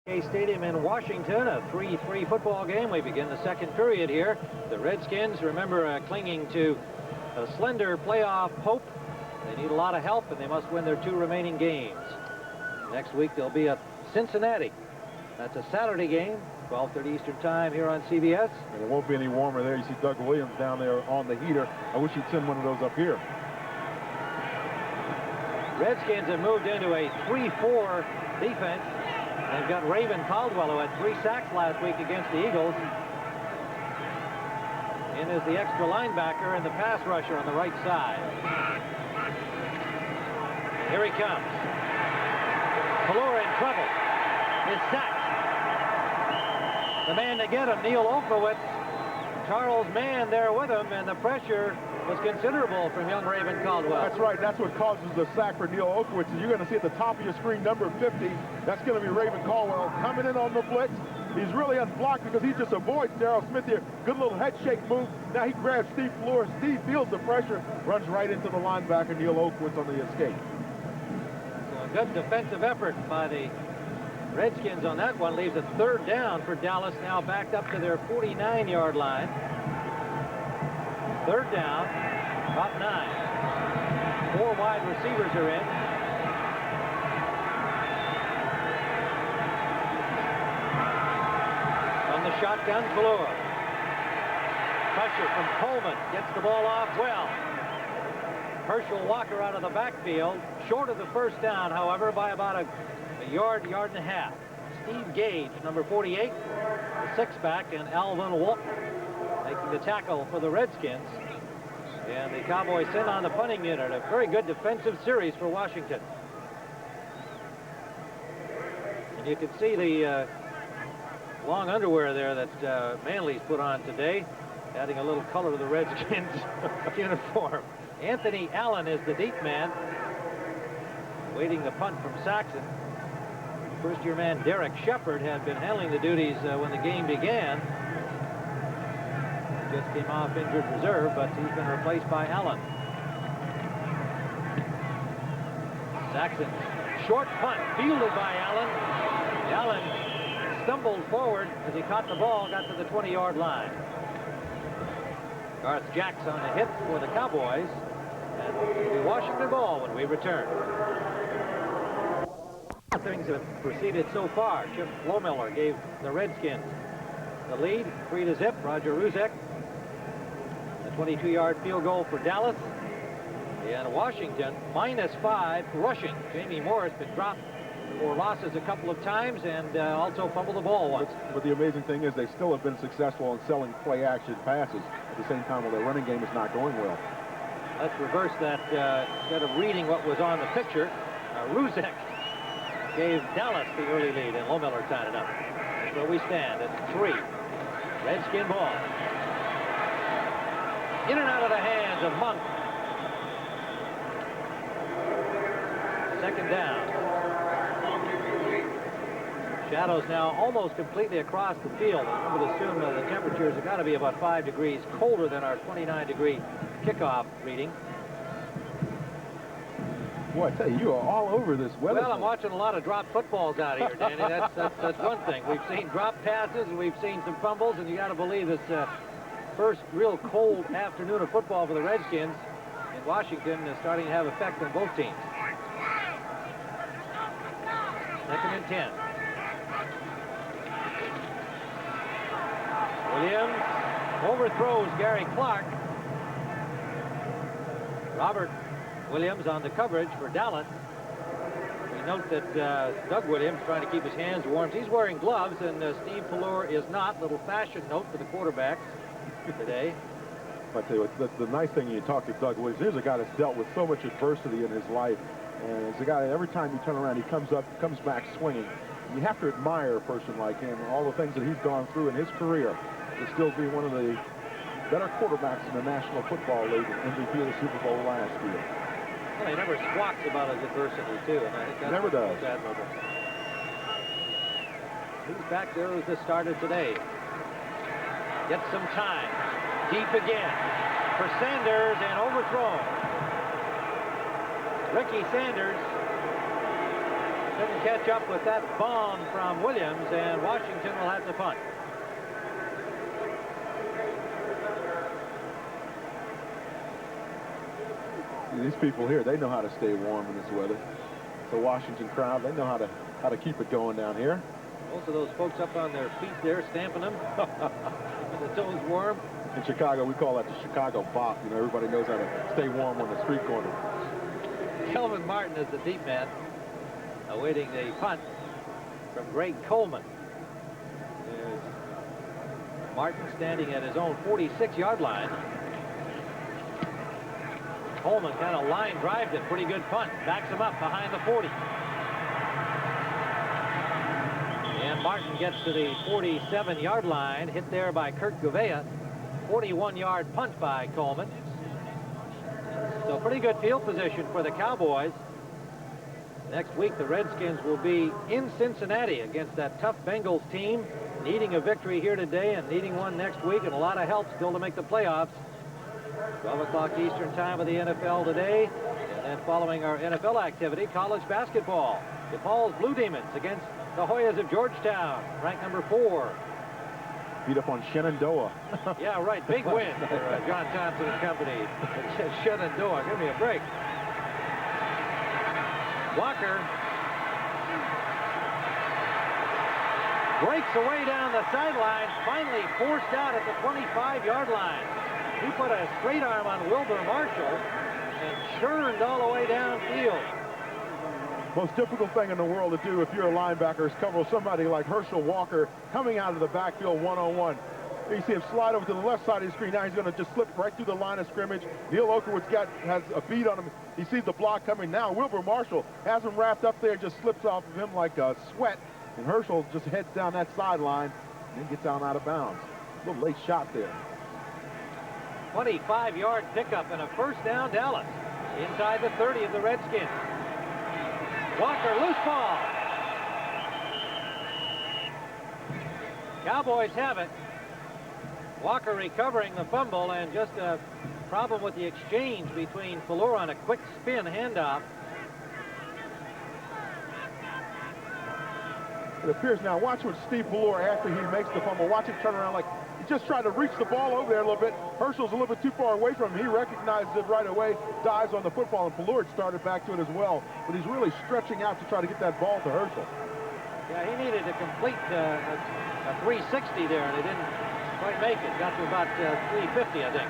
Stadium in Washington, a 3-3 football game. We begin the second period here. The Redskins, remember, clinging to a slender playoff hope. They need a lot of help, and they must win their 2 remaining games. Next week, they'll be at Cincinnati. That's a Saturday game, 12:30 Eastern Time here on CBS. And it won't be any warmer there. You see Doug Williams down there on the heater. I wish he'd send one of those up here. Redskins have moved into a 3-4 defense. They've got Raven Caldwell, who had 3 sacks last week against the Eagles. In is the extra linebacker and the pass rusher on the right side. Here he comes. Pelor in trouble. Is sacked. The man to get him, Neil Olkowitz. Charles Mann there with him, and the pressure was considerable from young Raven Caldwell. That's right. That's what causes the sack for Neil Olkowitz. And you're going to see at the top of your screen, number 50. That's going to be Raven Caldwell coming in on the blitz. He's really unblocked because he just avoids Darryl Smith here. Good little head shake move. Now he grabs Steve Pelor. Steve feels the pressure, runs right into the linebacker, Neil Olkowitz, on the escape. So a good defensive effort by the Redskins on that one. Leaves a 3rd down for Dallas, now backed up to their 49-yard line. 3rd down, about 9. 4 wide receivers are in. From the shotgun, Pelor. Pressure from Coleman, gets the ball off well. Herschel Walker out of the backfield, short of the 1st down, however, by about a yard, yard and a half. Steve Gage, number 48, the 6-back, and Alvin Wolf making the tackle for the Redskins. And the Cowboys send on the punting unit. A very good defensive series for Washington. And you can see the long underwear there that Manley's put on today, adding a little color to the Redskins uniform. Anthony Allen is the deep man, waiting the punt from Saxon. First-year man Derek Shepard had been handling the duties when the game began. Just came off injured reserve, but he's been replaced by Allen. Saxon, short punt, fielded by Allen. Allen stumbled forward as he caught the ball, got to the 20-yard line. Garth Jacks on the hit for the Cowboys, and it'll be Washington ball when we return. Things have proceeded so far. Chip Lohmiller gave the Redskins the lead, 3-0. Roger Ruzek, the 22-yard field goal for Dallas. And Washington -5 rushing. Jamie Morris been dropped for losses a couple of times and also fumbled the ball once. But the amazing thing is they still have been successful in selling play-action passes at the same time while their running game is not going well. Let's reverse that. Instead of reading what was on the picture, Ruzek gave Dallas the early lead, and Lohmiller tied it up. That's where we stand at 3. Redskin ball. In and out of the hands of Monk. 2nd down. Shadows now almost completely across the field. I would assume the temperatures have got to be about 5 degrees colder than our 29-degree kickoff reading. Boy, I tell you, you are all over this weather. Well, I'm watching a lot of dropped footballs out here, Danny. That's one thing. We've seen drop passes, and we've seen some fumbles, and you got to believe this first real cold afternoon of football for the Redskins in Washington is starting to have effect on both teams. 2nd and 10. Williams overthrows Gary Clark. Robert Williams on the coverage for Dallas. We note that Doug Williams trying to keep his hands warm. He's wearing gloves, and Steve Pelor is not. Little fashion note for the quarterbacks today. I tell you what, the nice thing when you talk to Doug Williams, here's a guy that's dealt with so much adversity in his life, and it's a guy that every time you turn around, he comes back swinging. You have to admire a person like him and all the things that he's gone through in his career to still be one of the better quarterbacks in the National Football League, and MVP of the Super Bowl last year. Well, he never squawks about his adversity, too, and I think that's never does. Admirable. He's back there as the starter today. Gets some time. Deep again for Sanders, and overthrown. Ricky Sanders Couldn't catch up with that bomb from Williams, and Washington will have to punt. These people here, they know how to stay warm in this weather. The Washington crowd, they know how to keep it going down here. Most of those folks up on their feet there, stamping them, keeping the toes warm. In Chicago, we call that the Chicago bop. You know, everybody knows how to stay warm on the street corner. Kelvin Martin is the deep man, awaiting the punt from Greg Coleman. There's Martin standing at his own 46-yard line. Coleman kind of line drives it. Pretty good punt. Backs him up behind the 40. And Martin gets to the 47-yard line. Hit there by Kurt Gouveia. 41-yard punt by Coleman. So pretty good field position for the Cowboys. Next week, the Redskins will be in Cincinnati against that tough Bengals team. Needing a victory here today and needing one next week, and a lot of help still to make the playoffs. 12 o'clock Eastern time of the NFL today. And then following our NFL activity, college basketball. DePaul's Blue Demons against the Hoyas of Georgetown, ranked number 4. Beat up on Shenandoah. Yeah, right. Big win for John Thompson and company. Shenandoah. Give me a break. Walker breaks away down the sideline, finally forced out at the 25-yard line. He put a straight arm on Wilbur Marshall and churned all the way downfield. Most difficult thing in the world to do if you're a linebacker is cover somebody like Herschel Walker coming out of the backfield one-on-one. You see him slide over to the left side of the screen. Now he's going to just slip right through the line of scrimmage. Neil Okerwood's has a beat on him. He sees the block coming. Now Wilbur Marshall has him wrapped up there, just slips off of him like a sweat. And Herschel just heads down that sideline and then gets out of bounds. A little late shot there. 25-yard pickup and a first down, Dallas. Inside the 30 of the Redskins. Walker, loose ball. Cowboys have it. Walker recovering the fumble, and just a problem with the exchange between Fuller on a quick spin handoff. It appears now, watch what Steve Fuller, after he makes the fumble, watch him turn around like he just tried to reach the ball over there a little bit. Herschel's a little bit too far away from him. He recognizes it right away, dives on the football, and Fuller started back to it as well. But he's really stretching out to try to get that ball to Herschel. Yeah, he needed to complete a 360 there, and he didn't quite make it. Got to about 350, I think.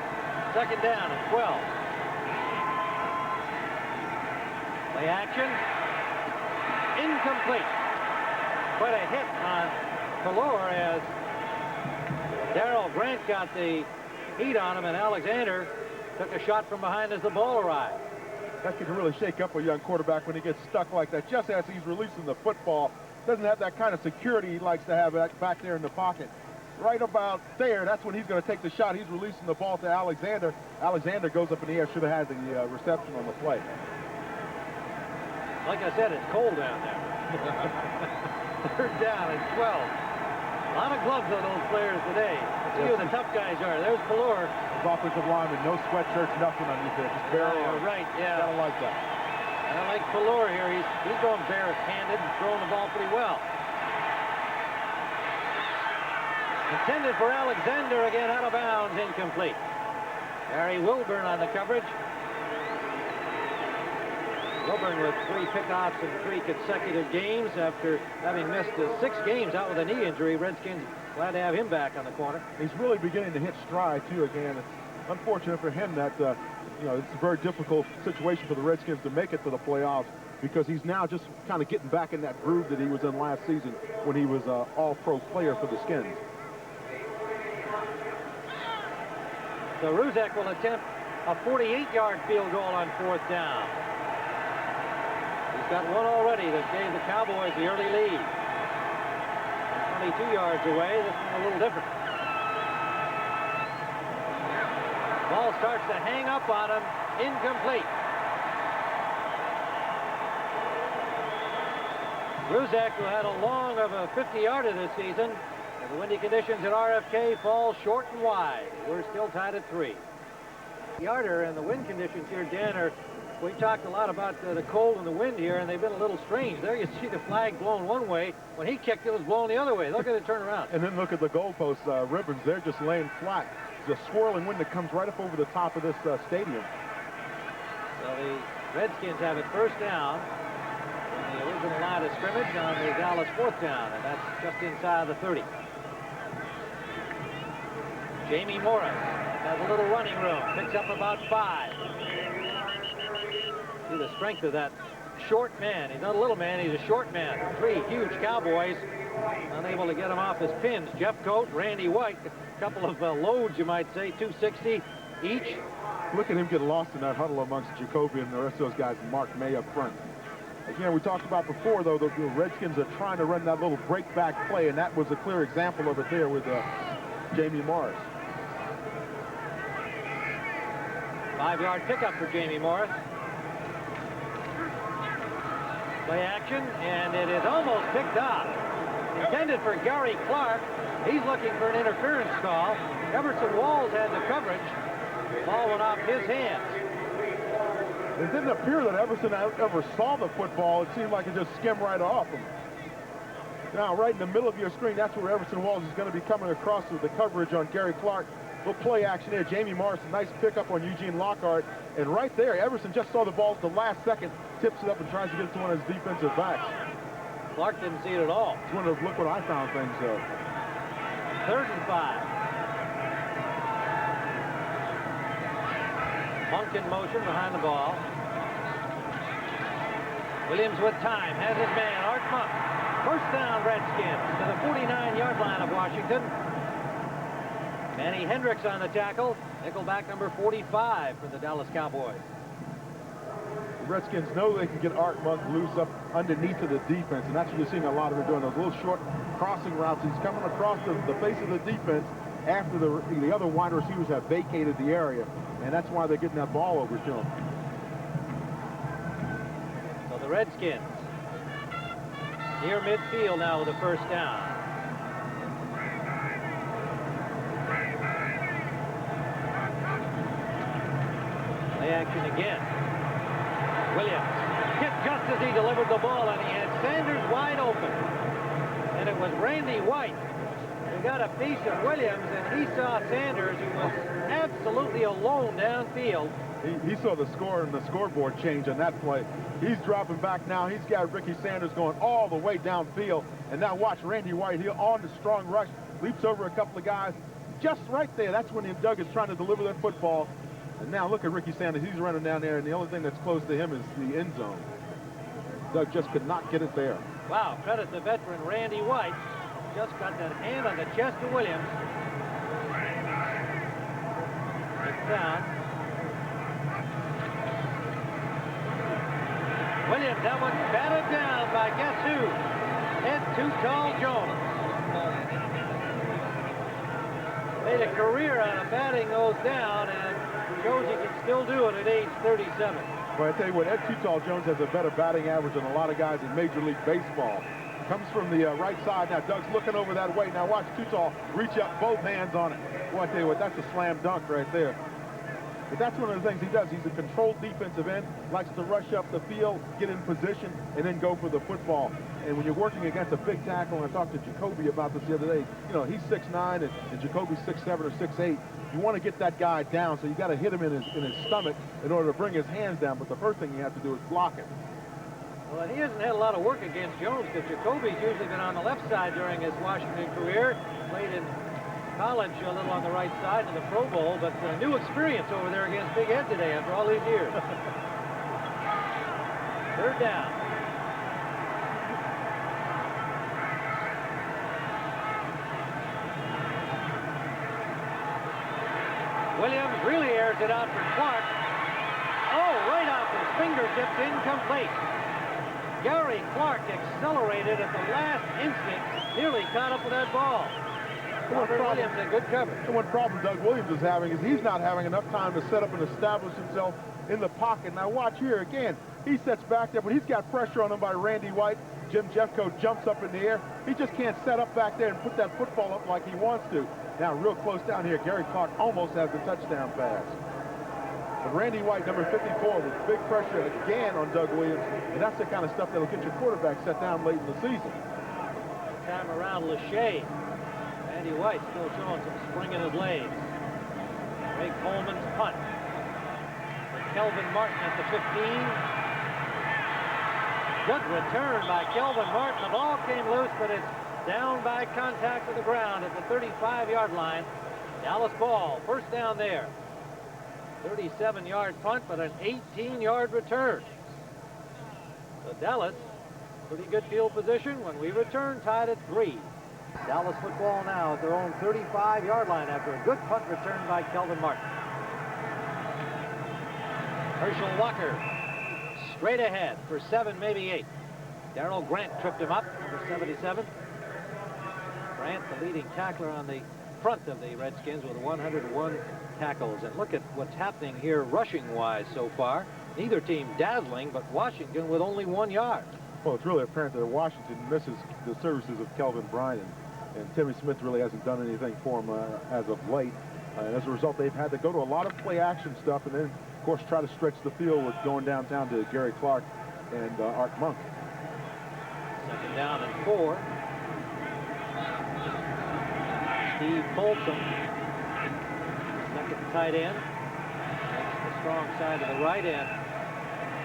Second down and 12. Play action. Incomplete. Quite a hit on Fuller as Darrell Grant got the heat on him, and Alexander took a shot from behind as the ball arrived. That can really shake up a young quarterback when he gets stuck like that, just as he's releasing the football. Doesn't have that kind of security he likes to have back there in the pocket. Right about there, that's when he's going to take the shot. He's releasing the ball to Alexander. Alexander goes up in the air, should have had the reception on the play. Like I said, it's cold down there. Third down and 12. A lot of gloves on those players today. Let's see who the tough guys are. There's Fuller. His offensive lineman, no sweatshirts, nothing underneath there. Just bare arms. Right, yeah. Gotta like that. I like Fuller here. He's going bare-handed and throwing the ball pretty well. Intended for Alexander, again out of bounds, incomplete. Harry Wilburn on the coverage. Wilburn with 3 pickoffs in 3 consecutive games after having missed 6 games out with a knee injury. Redskins glad to have him back on the corner. He's really beginning to hit stride, too, again. It's unfortunate for him that, you know, it's a very difficult situation for the Redskins to make it to the playoffs because he's now just kind of getting back in that groove that he was in last season when he was an all-pro player for the Skins. So Ruzek will attempt a 48-yard field goal on 4th down. He's got one already that gave the Cowboys the early lead. 22 yards away, this one a little different. Ball starts to hang up on him, incomplete. Ruzek, who had a long of a 50-yarder this season, and the windy conditions at RFK falls short and wide. We're still tied at 3. Yarder and the wind conditions here, Dan, are We talked a lot about the cold and the wind here, and they've been a little strange. There you see the flag blown one way. When he kicked, it was blown the other way. Look at it turn around. And then look at the goalpost ribbons. They're just laying flat. It's a swirling wind that comes right up over the top of this stadium. So the Redskins have it first down in the original line of scrimmage on the Dallas fourth down, and that's just inside the 30. Jamie Morris has a little running room, picks up about 5. See the strength of that short man. He's not a little man, he's a short man. 3 huge Cowboys unable to get him off his pins. Jeff Coat, Randy White, a couple of loads, you might say, 260 each. Look at him get lost in that huddle amongst Jacoby and the rest of those guys, Mark May up front. Again, we talked about before, though, the Redskins are trying to run that little break-back play, and that was a clear example of it there with Jamie Morris. 5-yard pickup for Jamie Morris. Play action, and it is almost picked off. Intended for Gary Clark. He's looking for an interference call. Everson Walls had the coverage. The ball went off his hands. It didn't appear that Everson ever saw the football. It seemed like it just skimmed right off him. Now, right in the middle of your screen, that's where Everson Walls is going to be coming across with the coverage on Gary Clark. Little play action there. Jamie Morris, a nice pickup on Eugene Lockhart. And right there, Everson just saw the ball at the last second, tips it up and tries to get it to one of his defensive backs. Clark didn't see it at all. It's one of the look what I found things, though. 3rd and 5. Monk in motion behind the ball. Williams with time, has his man, Art Monk. First down, Redskins to the 49-yard line of Washington. Manny Hendricks on the tackle. Nickelback number 45 for the Dallas Cowboys. The Redskins know they can get Art Monk loose up underneath of the defense, and that's what you're seeing a lot of them doing, those little short crossing routes. He's coming across the face of the defense after the other wide receivers have vacated the area, and that's why they're getting that ball over to him. So the Redskins near midfield now with the first down. Play action again. Williams hit just as he delivered the ball, and he had Sanders wide open. And it was Randy White who got a piece of Williams, and he saw Sanders, who was absolutely alone downfield. He saw the score and the scoreboard change on that play. He's dropping back now. He's got Ricky Sanders going all the way downfield. And now watch Randy White here on the strong rush. Leaps over a couple of guys. Just right there. That's when Doug is trying to deliver that football. And now look at Ricky Sanders. He's running down there, and the only thing that's close to him is the end zone. Doug just could not get it there. Wow, credit the veteran Randy White. Just got that hand on the chest of Williams. It's down. Williams, that one batted down by guess who? Head Too Tall Jones. Made a career out of batting those down, and shows he can still do it at age 37. Well, I tell you what, Ed Too Tall Jones has a better batting average than a lot of guys in Major League Baseball. Comes from the right side. Now, Doug's looking over that way. Now, watch Too Tall reach up both hands on it. Boy, I tell you what, that's a slam dunk right there. But that's one of the things he does. He's a controlled defensive end, likes to rush up the field, get in position, and then go for the football. And when you're working against a big tackle, and I talked to Jacoby about this the other day, you know, he's 6'9", and Jacoby's 6'7" or 6'8". You want to get that guy down, so you got to hit him in his stomach in order to bring his hands down. But the first thing you have to do is block him. Well, he hasn't had a lot of work against Jones, because Jacoby's usually been on the left side during his Washington career. Played in college a little on the right side in the Pro Bowl, but a new experience over there against Big Ed today after all these years. 3rd down. Williams really airs it out for Clark. Oh, right off his fingertips, incomplete. Gary Clark accelerated at the last instant, nearly caught up with that ball. Williams in good coverage. And one problem Doug Williams is having is he's not having enough time to set up and establish himself in the pocket. Now watch here again. He sets back there, but he's got pressure on him by Randy White. Jim Jeffcoat jumps up in the air. He just can't set up back there and put that football up like he wants to. Now real close down here, Gary Clark almost has the touchdown pass. But Randy White, number 54, with big pressure again on Doug Williams, and that's the kind of stuff that'll get your quarterback set down late in the season. Time around Lachey. Randy White still showing some spring in his legs. Ray Coleman's punt. For Kelvin Martin at the 15. Good return by Kelvin Martin. The ball came loose, but it's down by contact with the ground at the 35-yard line. Dallas ball, first down there. 37-yard punt, but an 18-yard return. So Dallas, pretty good field position. When we return, tied at 3. Dallas football now at their own 35-yard line after a good punt return by Kelvin Martin. Herschel Walker straight ahead for 7, maybe 8. Darrell Grant tripped him up for 77. Grant, the leading tackler on the front of the Redskins with 101 tackles. And look at what's happening here rushing-wise so far. Neither team dazzling, but Washington with only 1 yard. Well, it's really apparent that Washington misses the services of Kelvin Bryant, and Timmy Smith really hasn't done anything for him as of late. And as a result, they've had to go to a lot of play-action stuff, and then, of course, try to stretch the field with going downtown to Gary Clark and Art Monk. Second down and 4. Steve Folsom, second tight end. Takes the strong side of the right end.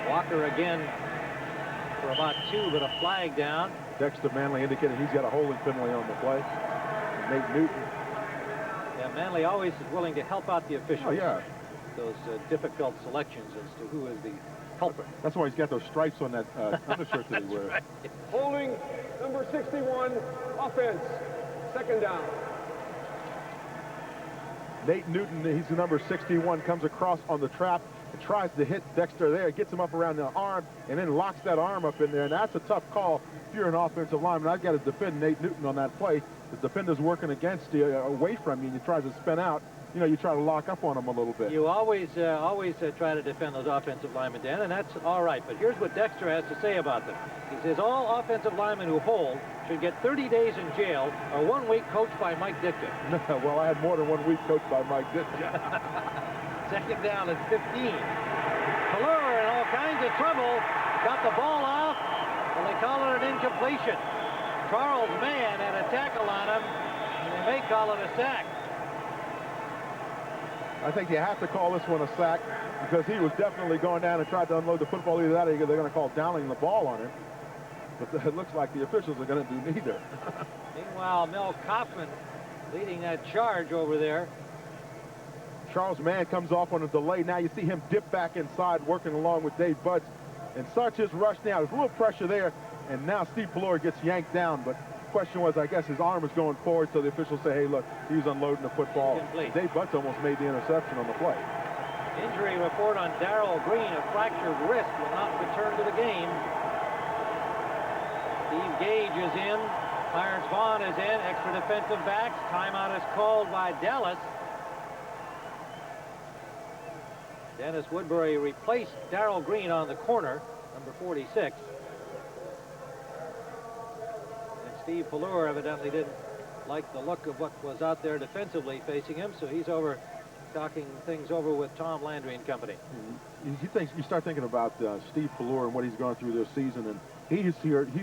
Walker again for about 2, but a flag down. Dexter Manley indicated he's got a holding penalty on the play. Nate Newton. Yeah, Manley always is willing to help out the officials. Oh, yeah. Those difficult selections as to who is the culprit. That's why he's got those stripes on that undershirt that he wears. Right. Holding number 61, offense, second down. Nate Newton, he's the number 61, comes across on the trap and tries to hit Dexter there, gets him up around the arm, and then locks that arm up in there. And that's a tough call if you're an offensive lineman. I've got to defend Nate Newton on that play. The defender's working against you, away from you, and you try to spin out. You know, you try to lock up on him a little bit. You always try to defend those offensive linemen, Dan, and that's all right. But here's what Dexter has to say about them. He says all offensive linemen who hold should get 30 days in jail or 1 week coached by Mike Ditka. Well, I had more than 1 week coached by Mike Ditka. Second down at 15. Pelure in all kinds of trouble. Got the ball off, and they call it an incompletion. Charles Mann had a tackle on him, and they may call it a sack. I think you have to call this one a sack because he was definitely going down and tried to unload the football. Either that or they're going to call downing the ball on him. But it looks like the officials are going to do neither. Meanwhile, Mel Kaufman leading that charge over there. Charles Mann comes off on a delay. Now you see him dip back inside, working along with Dave Butts. And starts his rush now. There's a little pressure there. And now Steve Pelure gets yanked down. But the question was, I guess his arm was going forward, so the officials say, hey, look, he was unloading the football. Dave Butts almost made the interception on the play. Injury report on Darrell Green, a fractured wrist, will not return to the game. Steve Gage is in. Clarence Vaughn is in. Extra defensive backs. Timeout is called by Dallas. Dennis Woodbury replaced Darrell Green on the corner, number 46. And Steve Pelure evidently didn't like the look of what was out there defensively facing him, so he's over talking things over with Tom Landry and company. You start thinking about Steve Pelure and what he's gone through this season, and he's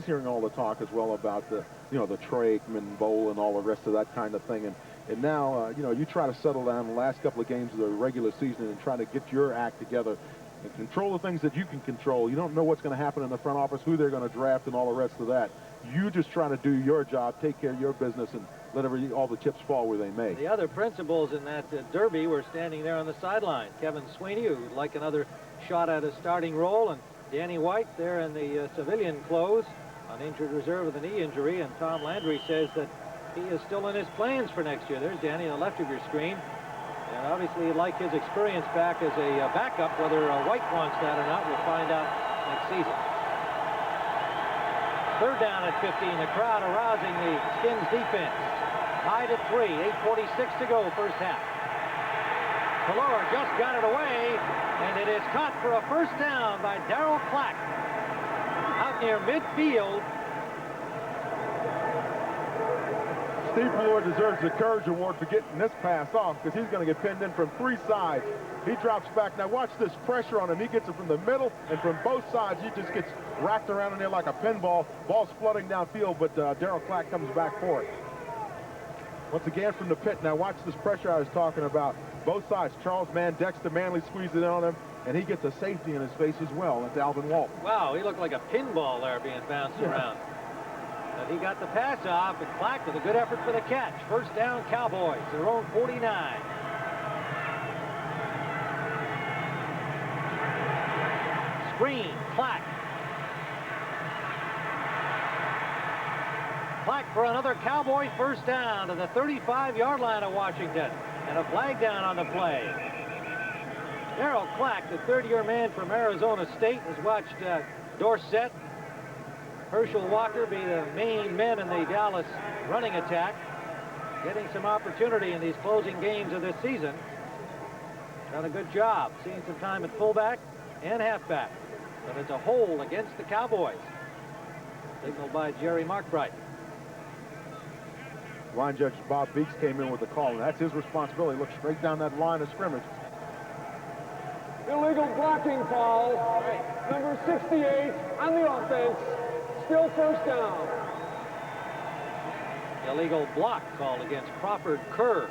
hearing all the talk as well about the Trakeman Bowl and all the rest of that kind of thing. And now, you try to settle down the last couple of games of the regular season and try to get your act together and control the things that you can control. You don't know what's going to happen in the front office, who they're going to draft, and all the rest of that. You just try to do your job, take care of your business, and let all the chips fall where they may. The other principals in that derby were standing there on the sideline. Kevin Sweeney, who would like another shot at a starting role, and Danny White there in the civilian clothes on injured reserve with a knee injury. And Tom Landry says that he is still in his plans for next year. There's Danny on the left of your screen. And obviously he'd like his experience back as a backup. Whether White wants that or not, we'll find out next season. Third down at 15. The crowd arousing the Skins defense. Tied at 3. 8:46 to go, first half. Pelure just got it away, and it is caught for a first down by Darrell Clack. Out near midfield. Steve Balleur deserves the Courage Award for getting this pass off because he's going to get pinned in from 3 sides. He drops back. Now watch this pressure on him. He gets it from the middle and from both sides. He just gets racked around in there like a pinball. Ball's flooding downfield, but Darryl Clack comes back for it. Once again from the pit. Now watch this pressure I was talking about. Both sides. Charles Mann, Dexter Manley squeezed it on him, and he gets a safety in his face as well. That's Alvin Walton. Wow, he looked like a pinball there being bounced around. But he got the pass off, and Clack with a good effort for the catch. First down, Cowboys, their own 49. Screen, Clack. Clack for another Cowboy first down to the 35-yard line of Washington. And a flag down on the play. Darryl Clack, the third-year man from Arizona State, has watched Dorsett, Herschel Walker be the main men in the Dallas running attack, getting some opportunity in these closing games of this season. Done a good job, seeing some time at fullback and halfback. But it's a hole against the Cowboys. Signaled by Jerry Markbright. Line judge Bob Beeks came in with the call, and that's his responsibility. Look straight down that line of scrimmage. Illegal blocking foul. Number 68 on the offense. Still first down. Illegal block called against Crawford Kerr.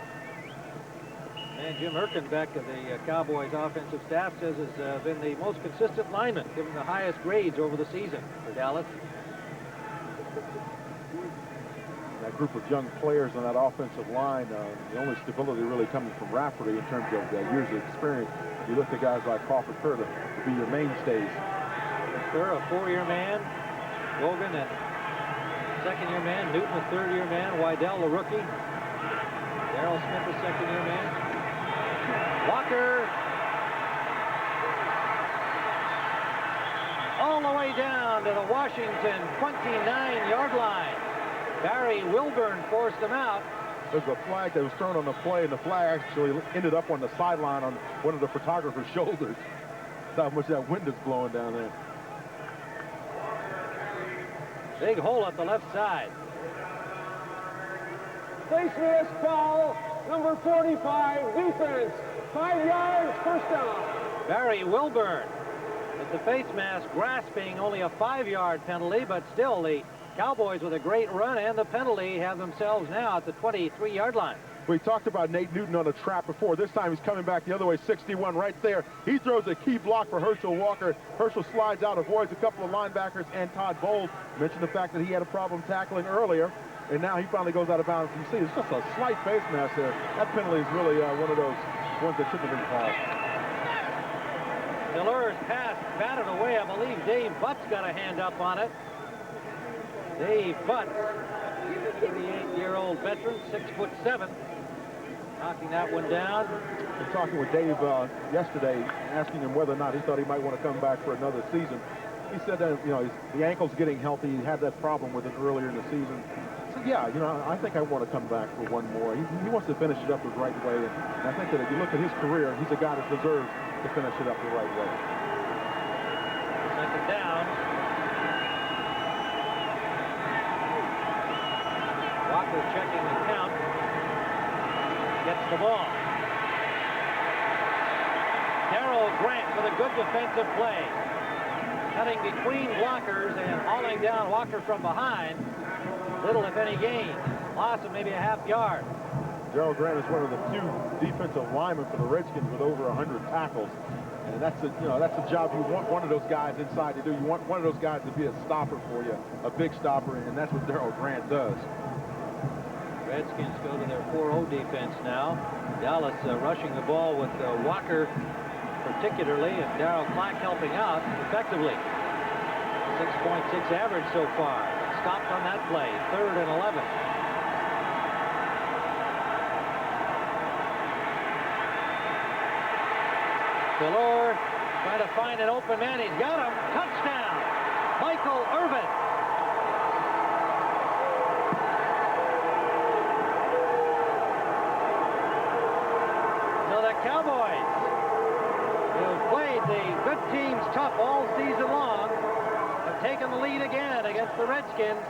And Jim Erkenbeck of the Cowboys offensive staff says has been the most consistent lineman, given the highest grades over the season for Dallas. That group of young players on that offensive line, the only stability really coming from Rafferty in terms of years of experience. You look at guys like Crawford Kerr to be your mainstays. Kerr, a 4-year man. Logan, a second-year man. Newton, a third-year man. Wydell, a rookie. Darrell Smith, a second-year man. Walker. All the way down to the Washington 29-yard line. Barry Wilburn forced him out. There's a flag that was thrown on the play, and the flag actually ended up on the sideline on one of the photographer's shoulders. That's how much that wind is blowing down there. Big hole at the left side. Face mask foul. Number 45, defense. 5 yards, first down. Barry Wilburn with the face mask grasping, only a 5-yard penalty, but still the Cowboys with a great run and the penalty have themselves now at the 23-yard line. We talked about Nate Newton on a trap before. This time he's coming back the other way, 61 right there. He throws a key block for Herschel Walker. Herschel slides out, avoids a couple of linebackers, and Todd Bowles mentioned the fact that he had a problem tackling earlier, and now he finally goes out of bounds. You see, it's just a slight face mask there. That penalty is really one of those ones that shouldn't have been called. Deleure's pass batted away. I believe Dave Butts got a hand up on it. Dave Butts, 38-year-old veteran, 6'7", knocking that one down. I was talking with Dave yesterday, asking him whether or not he thought he might want to come back for another season. He said that, you know, the ankle's getting healthy. He had that problem with it earlier in the season. So yeah, you know, I think I want to come back for one more. He wants to finish it up the right way, and I think that if you look at his career, he's a guy that deserves to finish it up the right way. Second down. Walker checking the count. Gets the ball. Darryl Grant with a good defensive play. Cutting between blockers and hauling down Walker from behind. Little, if any, gain. Loss of maybe a half-yard. Darryl Grant is one of the few defensive linemen for the Redskins with over 100 tackles. And that's a job you want one of those guys inside to do. You want one of those guys to be a stopper for you, a big stopper, and that's what Darryl Grant does. Redskins go to their 4-0 defense now. Dallas rushing the ball with Walker particularly, and Darryl Clack helping out effectively. 6.6 average so far. Stopped on that play. 3rd and 11. Delore trying to find an open man. He's got him. Touchdown. Michael Irvin. So the Cowboys, who have played the good teams tough all season long, have taken the lead again against the Redskins.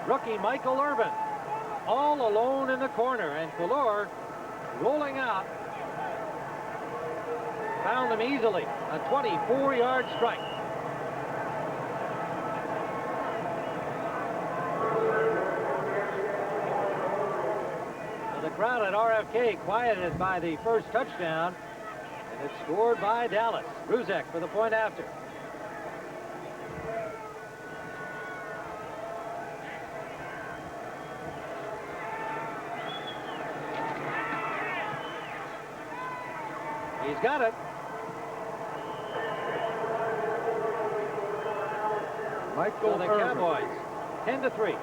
Rookie Michael Irvin. All All alone in the corner, and Fuller rolling out. Found him easily. A 24-yard strike. So the crowd at RFK quieted by the first touchdown, and it's scored by Dallas. Ruzek for the point after. He's got it. Michael So the Irvin. Cowboys, 10-3.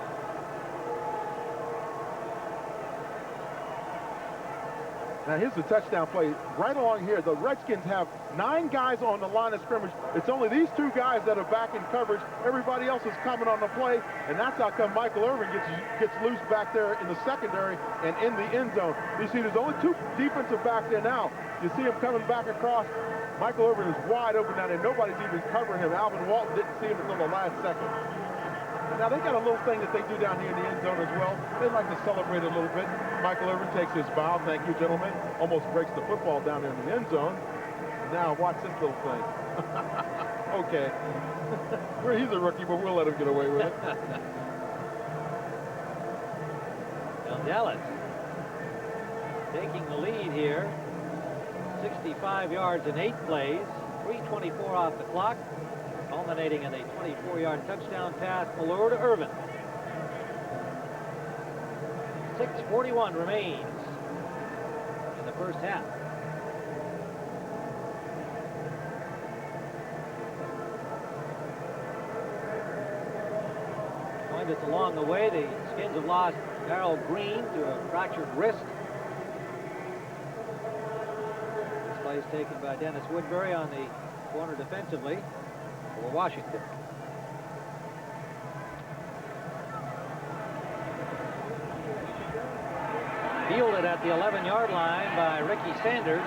Now here's the touchdown play right along here. The Redskins have 9 guys on the line of scrimmage. It's only these 2 guys that are back in coverage. Everybody else is coming on the play, and that's how come Michael Irvin gets loose back there in the secondary and in the end zone. You see, there's only 2 defensive back there now. You see him coming back across. Michael Irvin is wide open now, and nobody's even covering him. Alvin Walton didn't see him until the last second. Now, they got a little thing that they do down here in the end zone as well. They like to celebrate a little bit. Michael Irvin takes his bow. Thank you, gentlemen. Almost breaks the football down in the end zone. Now, watch this little thing. Okay. He's a rookie, but we'll let him get away with it. Now, Dallas taking the lead here. 65 yards in 8 plays. 3:24 off the clock. Culminating in a 24-yard touchdown pass, Fuller to Irvin. 6:41 remains in the first half. Joined us along the way, the Skins have lost Darrell Green to a fractured wrist. This play is taken by Dennis Woodbury on the corner defensively for Washington. Fielded at the 11-yard line by Ricky Sanders.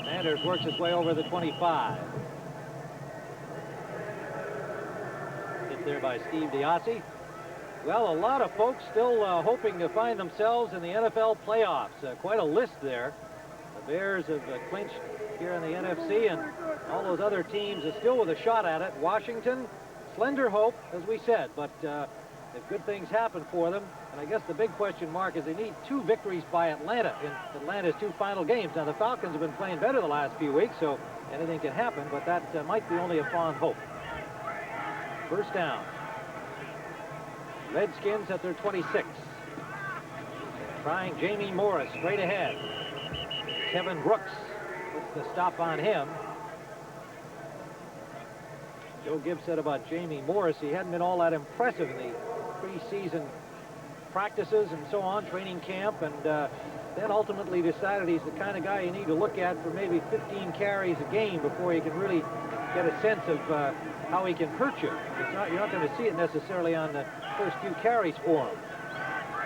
Sanders works his way over the 25. Hit there by Steve Diassi. Well, a lot of folks still hoping to find themselves in the NFL playoffs. Quite a list there. The Bears have clinched here in the NFC, and all those other teams are still with a shot at it. Washington, slender hope, as we said, but if good things happen for them, and I guess the big question mark is they need 2 victories by Atlanta in Atlanta's 2 final games. Now, the Falcons have been playing better the last few weeks, so anything can happen, but that might be only a fond hope. First down. Redskins at their 26. Trying Jamie Morris straight ahead. Kevin Brooks puts the stop on him. Joe Gibbs said about Jamie Morris, he hadn't been all that impressive in the preseason practices and so on, training camp, and then ultimately decided he's the kind of guy you need to look at for maybe 15 carries a game before you can really get a sense of how he can hurt you. You're not going to see it necessarily on the first few carries for him.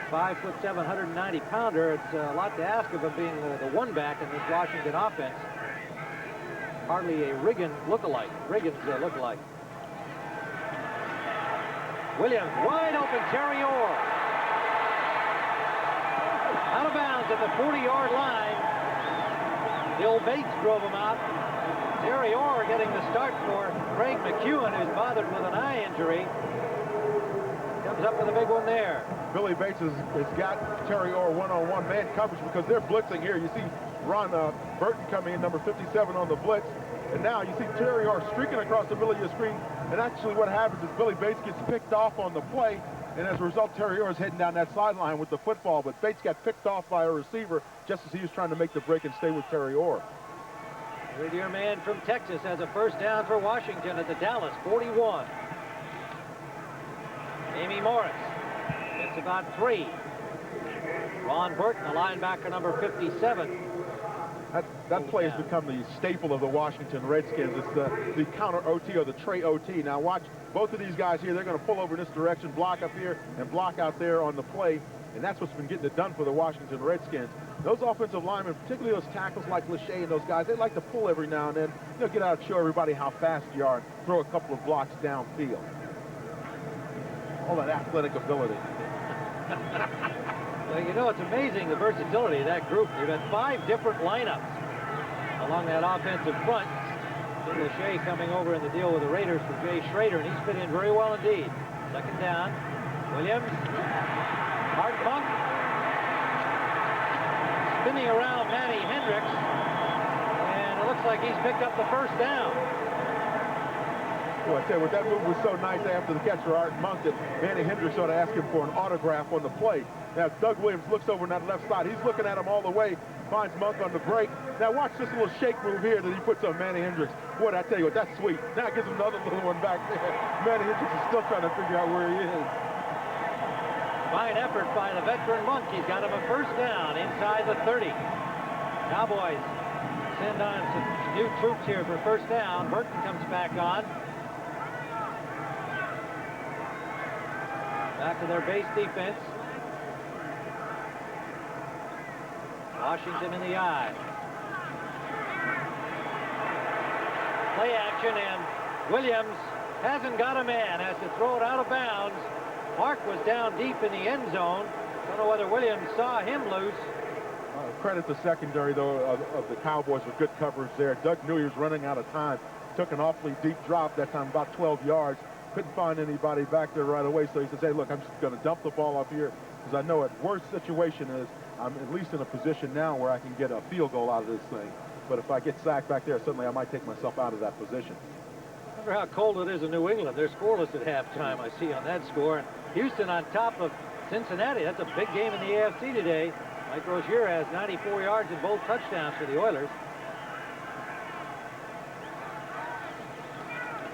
5'7", 190-pounder. It's a lot to ask of him being the one back in this Washington offense. Hardly a Riggins lookalike. Williams wide open. Terry Orr out of bounds at the 40-yard line. Bill Bates drove him out. Terry Orr getting the start for Craig McEwen, who's bothered with an eye injury. Comes up with a big one there. Billy Bates has got Terry Orr one-on-one man coverage because they're blitzing here. You see Ron Burton coming in, number 57 on the blitz. And now you see Terry Orr streaking across the middle of your screen. And actually what happens is Billy Bates gets picked off on the play. And as a result, Terry Orr is heading down that sideline with the football. But Bates got picked off by a receiver just as he was trying to make the break and stay with Terry Orr. Third-year man from Texas has a first down for Washington at the Dallas 41. Amy Morris gets about 3. Ron Burton, the linebacker, number 57. That play has become the staple of the Washington Redskins. It's the counter OT or the tray OT. Now watch both of these guys here. They're going to pull over in this direction, block up here, and block out there on the play. And that's what's been getting it done for the Washington Redskins. Those offensive linemen, particularly those tackles like Lachey and those guys, they like to pull every now and then. They'll get out and show everybody how fast you are and throw a couple of blocks downfield. All that athletic ability. Well, you know, it's amazing the versatility of that group. They've got 5 different lineups along that offensive front. Jim Lachey coming over in the deal with the Raiders for Jay Schrader, and he's fit in very well indeed. Second down. Williams. Art Monk. Spinning around Manny Hendricks. And it looks like he's picked up the first down. Well, I tell you what, that move was so nice after the catch for Art Monk that Manny Hendricks ought to ask him for an autograph on the play. Now, Doug Williams looks over on that left side. He's looking at him all the way, finds Monk on the break. Now, watch this little shake move here that he puts on Manny Hendricks. Boy, I tell you what, that's sweet. Now it gives him another little one back there. Manny Hendricks is still trying to figure out where he is. Fine effort by the veteran Monk. He's got him a first down inside the 30. Cowboys send on some new troops here for first down. Burton comes back on. Back to their base defense. Washington in the eye. Play action, and Williams hasn't got a man. Has to throw it out of bounds. Mark was down deep in the end zone. Don't know whether Williams saw him loose. Credit the secondary, though, of the Cowboys with good coverage there. Doug knew he was running out of time. Took an awfully deep drop that time, about 12 yards. Couldn't find anybody back there right away, so he says, hey, look, I'm just going to dump the ball up here because I know at worst situation is I'm at least in a position now where I can get a field goal out of this thing. But if I get sacked back there, suddenly I might take myself out of that position. I wonder how cold it is in New England. They're scoreless at halftime, I see on that score. And Houston on top of Cincinnati. That's a big game in the AFC today. Mike Rozier has 94 yards and both touchdowns for the Oilers.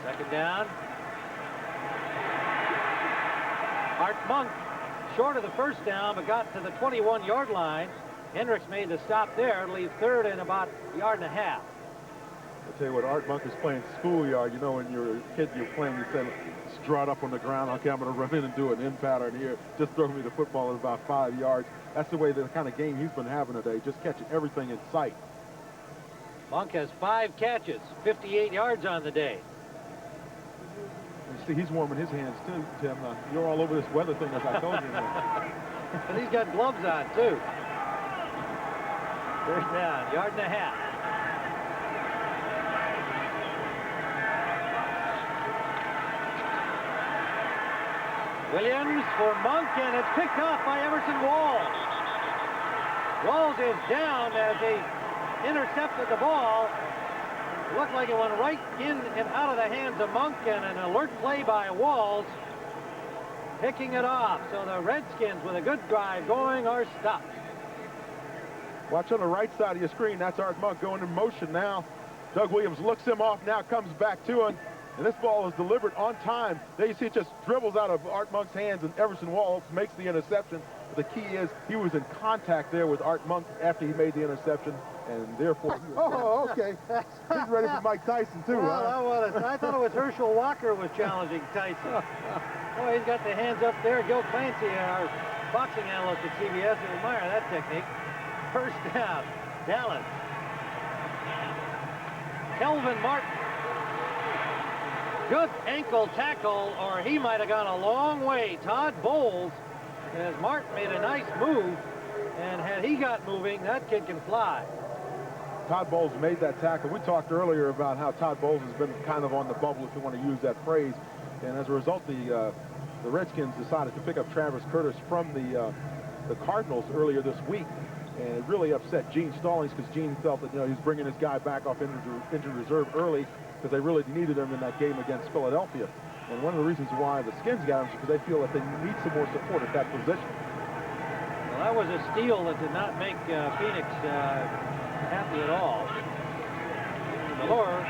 Second down. Art Monk short of the first down, but got to the 21-yard line. Hendricks made the stop there to leave third and about a yard and a half. I'll tell you what, Art Monk is playing schoolyard. You know, when you're a kid, you're playing, you say, strut up on the ground. Okay, I'm going to run in and do an in pattern here. Just throw me the football at about 5 yards. That's the way, the kind of game he's been having today, just catching everything in sight. Monk has 5 catches, 58 yards on the day. You see, he's warming his hands, too, Tim. You're all over this weather thing, as I told you. But he's got gloves on, too. First down, yard and a half. Williams for Monk, and it's picked off by Emerson Walls. Walls is down as he intercepted the ball. Looked like it went right in and out of the hands of Monk, and an alert play by Walls picking it off. So the Redskins, with a good drive going, are stopped. Watch on the right side of your screen. That's Art Monk going in motion now. Doug Williams looks him off now, comes back to him, and this ball is delivered on time. There you see it just dribbles out of Art Monk's hands, and Everson Walls makes the interception. But the key is he was in contact there with Art Monk after he made the interception, and therefore... Oh, okay. He's ready for Mike Tyson, too, well, huh? I thought it was Herschel Walker was challenging Tyson. Oh, he's got the hands up there. Gil Clancy, our boxing analyst at CBS, will admire that technique. First down, Dallas. Kelvin Martin. Good ankle tackle, or he might have gone a long way. Todd Bowles, as Martin made a nice move, and had he got moving, that kid can fly. Todd Bowles made that tackle. We talked earlier about how Todd Bowles has been kind of on the bubble, if you want to use that phrase. And as a result, the Redskins decided to pick up Travis Curtis from the Cardinals earlier this week. And it really upset Gene Stallings because Gene felt that, you know, he was bringing this guy back off injured reserve early because they really needed him in that game against Philadelphia. And one of the reasons why the Skins got him is because they feel that they need some more support at that position. Well, that was a steal that did not make Phoenix happy at all. Malore.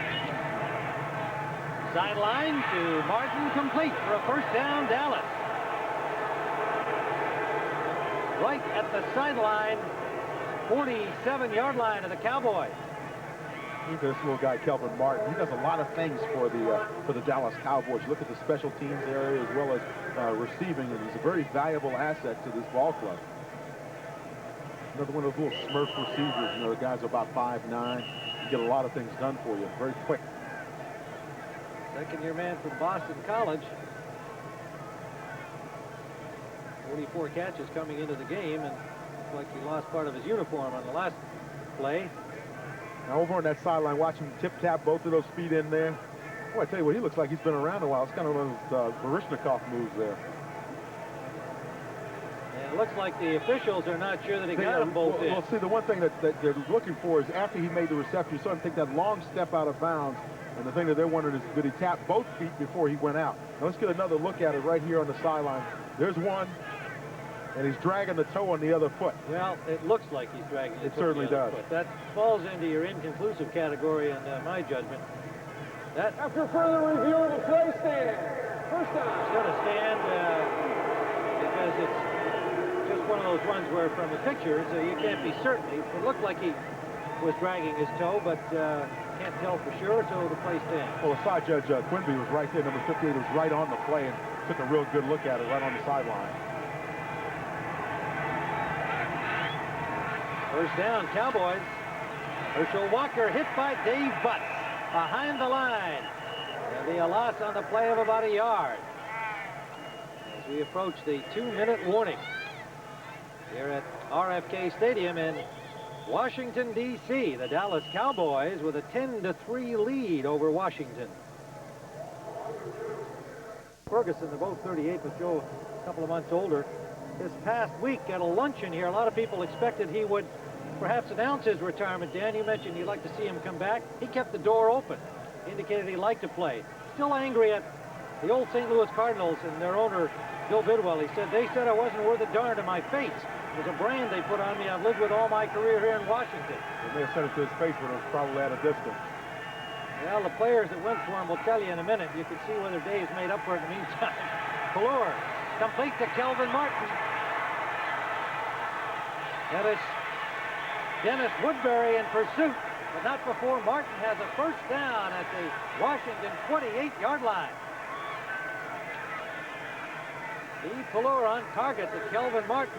Sideline to Martin, complete for a first down, Dallas. Right at the sideline, 47-yard line of the Cowboys. Look at this little guy, Kelvin Martin. He does a lot of things for the Dallas Cowboys. Look at the special teams area as well as receiving, and he's a very valuable asset to this ball club. Another one of those little smurf receivers. You know, the guy's about 5'9". You get a lot of things done for you. Very quick. Second-year man from Boston College. 34 catches coming into the game, and looks like he lost part of his uniform on the last play. Now over on that sideline, watch him tip-tap both of those feet in there. Boy, I tell you what, he looks like he's been around a while. It's kind of one of those Baryshnikov moves there. And it looks like the officials are not sure that he got them both in. Well, see, the one thing that they're looking for is after he made the reception, you saw him take that long step out of bounds. And the thing that they're wondering is, did he tap both feet before he went out? Now, let's get another look at it right here on the sideline. There's one, and he's dragging the toe on the other foot. Well, it looks like he's dragging the toe. It certainly does. Foot. That falls into your inconclusive category in my judgment. That After further review of the play, stand. First down. He's going to stand because it's just one of those ones where from the pictures you can't be certain. It looked like he was dragging his toe, but can't tell for sure, so the play stands. Well, the side judge Quinby was right there. Number 58 was right on the play and took a real good look at it right on the sideline. First down, Cowboys. Herschel Walker hit by Dave Butts behind the line. There'll be a loss on the play of about a yard as we approach the 2-minute warning here at RFK Stadium in Washington, D.C. The Dallas Cowboys with a 10-3 lead over Washington. Ferguson, they're both 38, but Joe a couple of months older. This past week at a luncheon here, a lot of people expected he would perhaps announce his retirement. Dan, you mentioned you'd like to see him come back. He kept the door open, indicated he liked to play. Still angry at the old St. Louis Cardinals and their owner, Bill Bidwell. He said, they said I wasn't worth a darn to my face. It was a brand they put on me I've lived with all my career here in Washington. They may have said it to his face, but it was probably at a distance. Well, the players that went for him will tell you in a minute. You can see whether Dave's made up for it in the meantime. Pelor, complete to Kelvin Martin. That is Dennis Woodbury in pursuit, but not before Martin has a first down at the Washington 28-yard line. Steve Pelor on target to Kelvin Martin.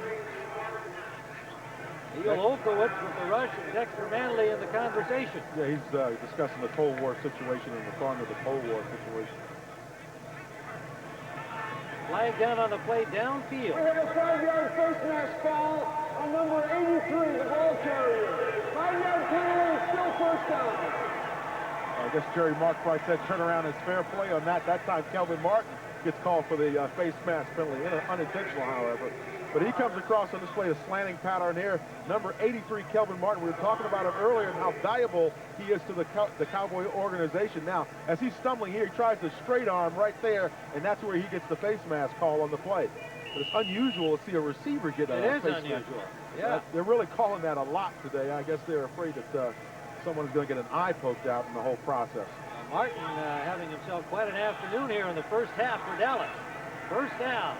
Neil Olkowitz with the rush and Dexter Manley in the conversation. Yeah, he's discussing the Cold War situation and the thorn of the Cold War situation. Flag down on the play downfield. We have a 5-yard face mask foul on number 83, the ball carrier. 5-yard penalty, still first down. I guess Jerry Mark Price said turnaround is fair play on that. That time Kelvin Martin gets called for the face mask penalty. Unintentional, however. But he comes across on this play a slanting pattern here. Number 83, Kelvin Martin. We were talking about him earlier and how valuable he is to the Cowboy organization. Now, as he's stumbling here, he tries to straight arm right there, and that's where he gets the face mask call on the play. But it's unusual to see a receiver get a face mask. It is unusual. Yeah. They're really calling that a lot today. I guess they're afraid that someone's going to get an eye poked out in the whole process. Martin having himself quite an afternoon here in the first half for Dallas. First down.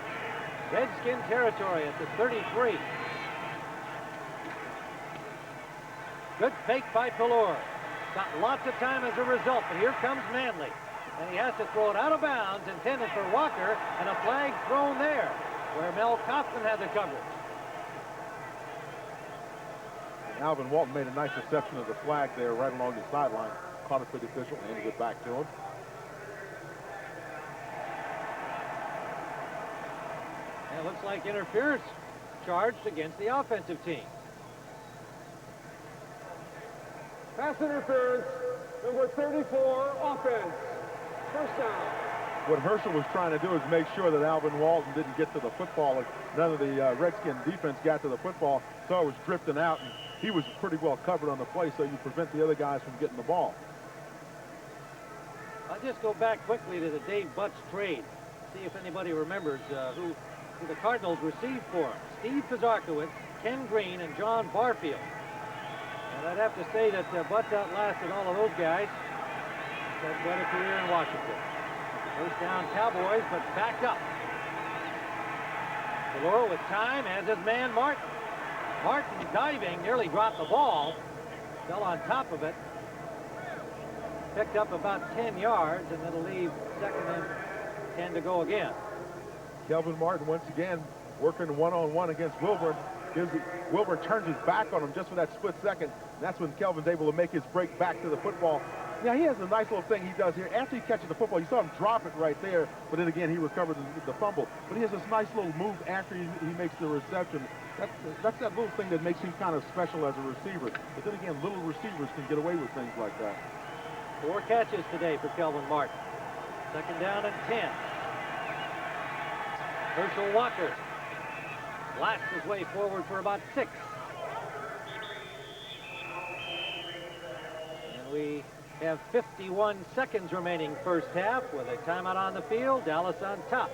Redskin territory at the 33. Good fake by Pelor. Got lots of time as a result, but here comes Manley. And he has to throw it out of bounds, intended for Walker, and a flag thrown there, where Mel Kaufman had the coverage. And Alvin Walton made a nice reception of the flag there right along the sideline. Caught it for the official, handed it back to him. And it looks like interference charged against the offensive team. Pass interference, number 34, offense. First down. What Herschel was trying to do is make sure that Alvin Walton didn't get to the football. None of the Redskin defense got to the football, so it was drifting out, and he was pretty well covered on the play, so you prevent the other guys from getting the ball. I'll just go back quickly to the Dave Butts trade. See if anybody remembers who the Cardinals received for him. Steve Pizarkowitz, Ken Green, and John Barfield. And I'd have to say that Butts outlasted all of those guys. Had quite a career in Washington. First down Cowboys, but backed up. Pelor with time, as his man Martin. Martin diving, nearly dropped the ball. Fell on top of it. Picked up about 10 yards, and it'll leave second and 10 to go again. Kelvin Martin once again working one-on-one against Wilburn. Wilburn turns his back on him just for that split second. And that's when Kelvin's able to make his break back to the football. Now, he has a nice little thing he does here. After he catches the football, you saw him drop it right there, but then again, he recovered the fumble. But he has this nice little move after he makes the reception. That's that little thing that makes him kind of special as a receiver. But then again, little receivers can get away with things like that. 4 catches today for Kelvin Martin. 2nd down and 10. Herschel Walker blasts his way forward for about 6. And we have 51 seconds remaining first half with a timeout on the field. Dallas on top.